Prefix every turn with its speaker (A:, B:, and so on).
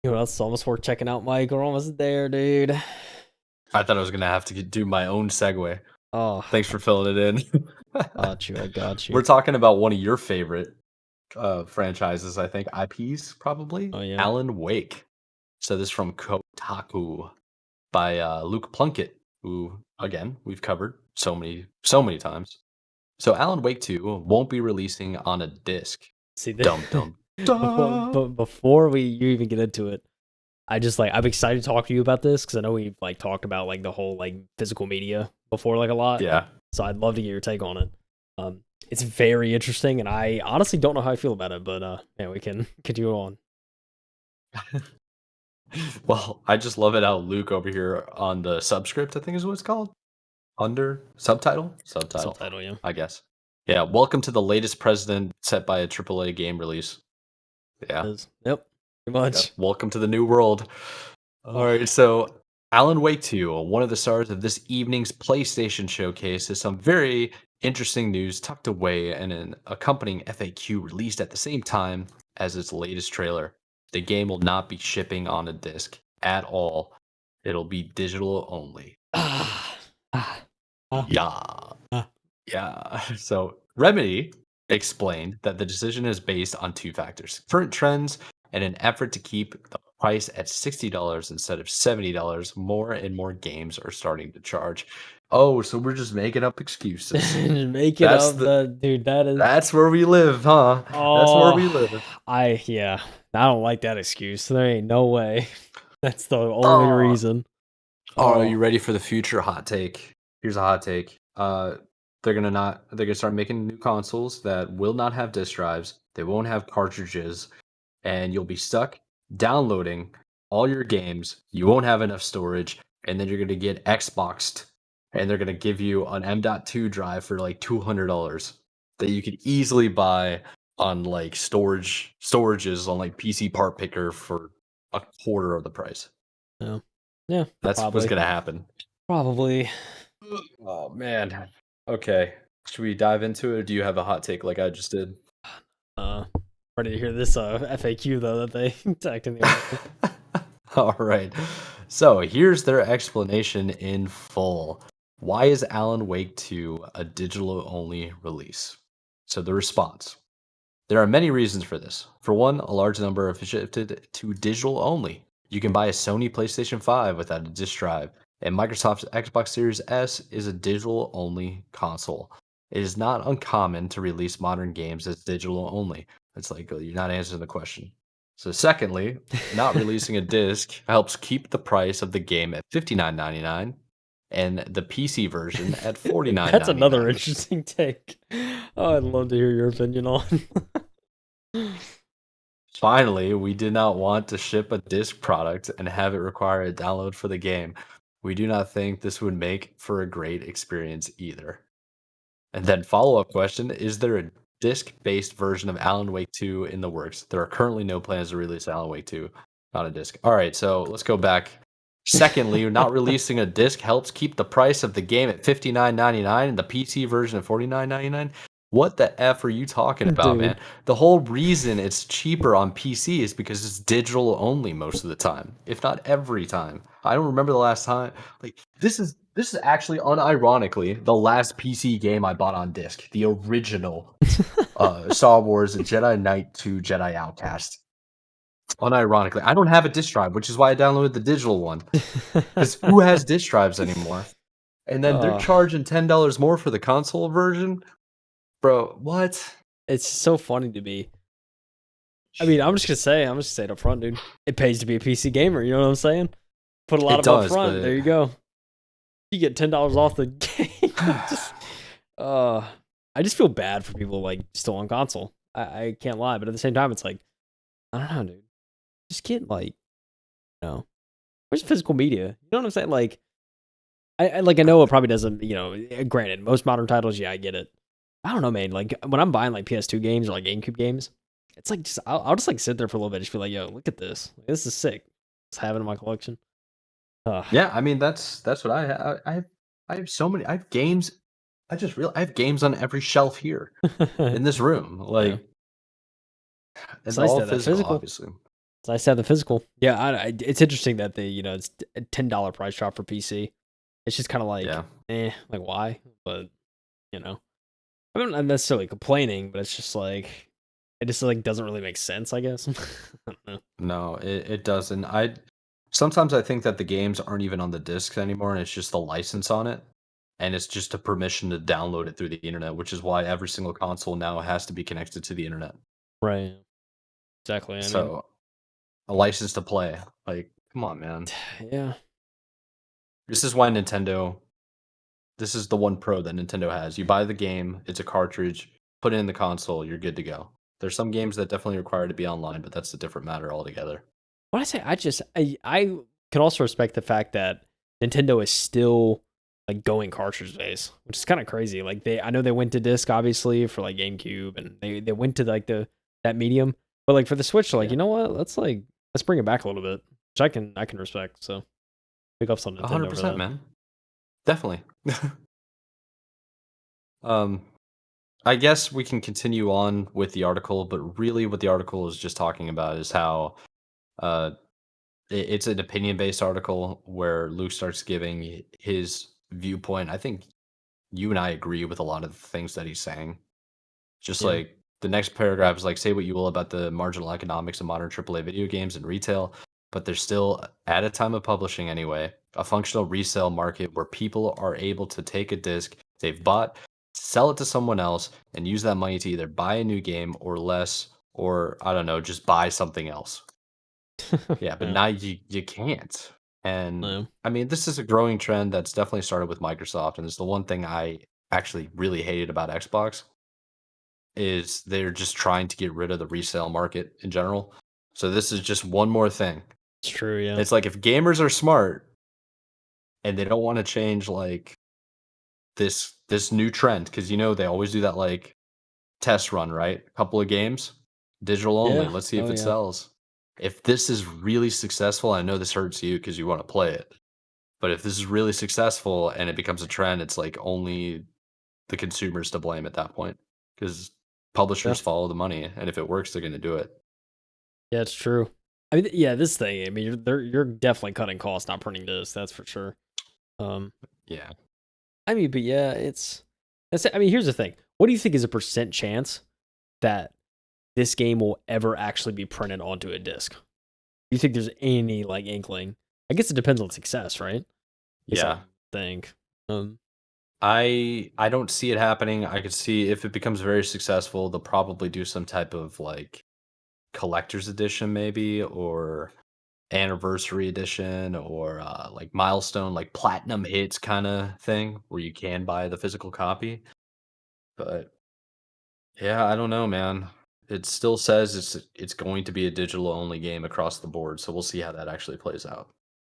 A: You know, it's almost worth checking out, Mike. We're almost there, dude.
B: I thought I was gonna have to do my own segue.
A: Oh,
B: Thanks for filling it in.
A: got you. I got you.
B: We're talking about one of your favorite franchises, I think, IPs probably.
A: Oh yeah.
B: Alan Wake. So this is from Kotaku by Luke Plunkett, who again we've covered so many times. So Alan Wake 2 won't be releasing on a disc.
A: See,
B: Dum dum dum.
A: before you even get into it, I'm excited to talk to you about this because I know we've talked about the whole physical media before a lot.
B: Yeah.
A: So I'd love to get your take on it. It's very interesting, and I honestly don't know how I feel about it, but yeah, we can continue on.
B: Well, I just love it how Luke over here on the subscript, I think is what it's called. Under subtitle? Subtitle,
A: Subtitle, yeah.
B: I guess. Yeah, welcome to the latest precedent set by a AAA game release. Yeah.
A: Yep, pretty much.
B: Welcome to the new world. All right, so Alan Wake 2, one of the stars of this evening's PlayStation showcase, is some very interesting news tucked away in an accompanying FAQ released at the same time as its latest trailer. The game will not be shipping on a disc at all. It'll be digital only.
A: Ah, ah, ah,
B: Yeah.
A: ah.
B: Yeah. So Remedy explained that the decision is based on two factors: current trends and an effort to keep the price at $60 instead of $70. More and more games are starting to charge. Oh, so we're just making up excuses.
A: Just make it
B: That's
A: up,
B: the
A: dude. That is.
B: that's where we live, huh? That's where we
A: Oh,
B: live.
A: yeah. I don't like that excuse. There ain't no way. That's the only
B: Oh,
A: reason.
B: are
A: Oh,
B: you ready for the future hot take? Here's a hot take. They're gonna start making new consoles that will not have disk drives. They won't have cartridges, and you'll be stuck downloading all your games. You won't have enough storage, and then you're gonna get Xboxed, and they're gonna give you an M.2 drive for like $200 that you could easily buy on like storages on like PC Part Picker for a quarter of the price.
A: yeah. Yeah,
B: That's what's
A: probably.
B: gonna happen.
A: Probably.
B: Oh man. Okay. Should we dive into it, or do you have a hot take like I just did?
A: Uh, Ready to hear this FAQ though that they tagged in the article.
B: All right. So here's their explanation in full. Why is Alan Wake 2 a digital only release? So the response: there are many reasons for this. For one, a large number have shifted to digital only. You can buy a Sony PlayStation 5 without a disc drive, and Microsoft's Xbox Series S is a digital only console. It is not uncommon to release modern games as digital only. It's like you're not answering the question. So, secondly, not releasing a disc helps keep the price of the game at $59.99 and the PC version at
A: That's another
B: $49.99.
A: interesting take. Oh, I'd love to hear your opinion on.
B: Finally, we did not want to ship a disc product and have it require a download for the game. We do not think this would make for a great experience either. And then follow-up question, is there a disc-based version of Alan Wake 2 in the works? There are currently no plans to release Alan Wake 2 on a disc. All right, so let's go back. Secondly, not releasing a disc helps keep the price of the game at $59.99 and the PC version at $49.99. What the F are you talking about,
A: Dude.
B: man? The whole reason it's cheaper on PC is because it's digital only most of the time, if not every time. I don't remember the last time. Like this is actually unironically the last PC game I bought on disc, the original Star Wars Jedi Knight 2 Jedi Outcast. Unironically, I don't have a disc drive, which is why I downloaded the digital one. Because who has disc drives anymore? And then they're
A: uh,
B: charging $10 more for the console version, bro. What?
A: it's so funny to me. I mean, I'm just gonna say it up front, dude. It pays to be a PC gamer. You know what I'm saying? Put a lot
B: It
A: of up
B: does,
A: front. There
B: but
A: you go. You get $10 off the game. just, uh, I just feel bad for people still on console. I can't lie, but at the same time, it's like I don't know, dude. Just get where's physical media? You know what I'm saying? I know it probably doesn't. Granted, most modern titles, yeah, I get it. I don't know, man. Like when I'm buying PS2 games or GameCube games, it's like I'll just sit there for a little bit, just be like, yo, look at this. This is sick. Just have it in my collection.
B: yeah, I mean that's what I have. I have so many. I have games. I have games on every shelf here in this room.
A: Yeah.
B: Like,
A: It's
B: and
A: nice
B: all
A: to have that
B: physical,
A: physical.
B: obviously.
A: It's nice to have the physical. Yeah, it's interesting that it's a $10 price drop for PC. It's just kind of like,
B: Yeah.
A: like why? But you know, I'm not necessarily complaining, but it's just like it just like doesn't really make sense. I guess. I don't know.
B: No, it doesn't. Sometimes I think that the games aren't even on the discs anymore, and it's just the license on it, and it's just a permission to download it through the internet, which is why every single console now has to be connected to the internet.
A: Right. Exactly. I mean,
B: So a license to play, like, come on, man.
A: yeah.
B: This is why Nintendo. This is the one pro that Nintendo has. You buy the game, it's a cartridge, put it in the console, you're good to go. There's some games that definitely require to be online, but that's a different matter altogether.
A: When I say I can also respect the fact that Nintendo is still like going cartridge based, which is kind of crazy. Like I know they went to disc obviously for like GameCube, and they went to like that medium, but like for the Switch, they're like
B: Yeah,
A: you know what, let's bring it back a little bit, which I can respect. So big ups on Nintendo for
B: 100%,
A: that.
B: man. Definitely. um, I guess we can continue on with the article, but really what the article is just talking about is how uh, it's an opinion-based article where Luke starts giving his viewpoint. I think you and I agree with a lot of the things that he's saying. Just
A: Yeah.
B: like the next paragraph is like, say what you will about the marginal economics of modern AAA video games and retail, but they're still, at a time of publishing anyway, a functional resale market where people are able to take a disc they've bought, sell it to someone else, and use that money to either buy a new game or less, or I don't know, just buy something else. Yeah, but
A: Yeah.
B: now you can't. And
A: Yeah.
B: I mean, this is a growing trend that's definitely started with Microsoft, and it's the one thing I actually really hated about Xbox is they're just trying to get rid of the resale market in general. So this is just one more thing.
A: It's true. Yeah.
B: It's like if gamers are smart and they don't want to change like this new trend, because they always do that like test run, right? A couple of games, digital only.
A: Yeah.
B: Let's see
A: Oh
B: if it
A: yeah.
B: sells. If this is really successful, I know this hurts you because you want to play it. But if this is really successful and it becomes a trend, it's like only the consumers to blame at that point because
A: Yeah.
B: publishers follow the money, and if it works, they're going to do it.
A: Yeah. It's true. I mean, yeah. This thing. I mean, you're definitely cutting costs, not printing discs. That's for sure. Um.
B: Yeah.
A: I mean, but yeah, I mean, here's the thing. What do you think is a percent chance that this game will ever actually be printed onto a disc? Do you think there's any like inkling? I guess it depends on success, right? Guess I
B: Yeah.
A: would think. Um,
B: I don't see it happening. I could see if it becomes very successful, they'll probably do some type of like collector's edition maybe or anniversary edition or like milestone like platinum hits kind of thing where you can buy the physical copy. But yeah, I don't know, man. It still says it's going to be a digital only game across the board, so we'll see how that actually plays out.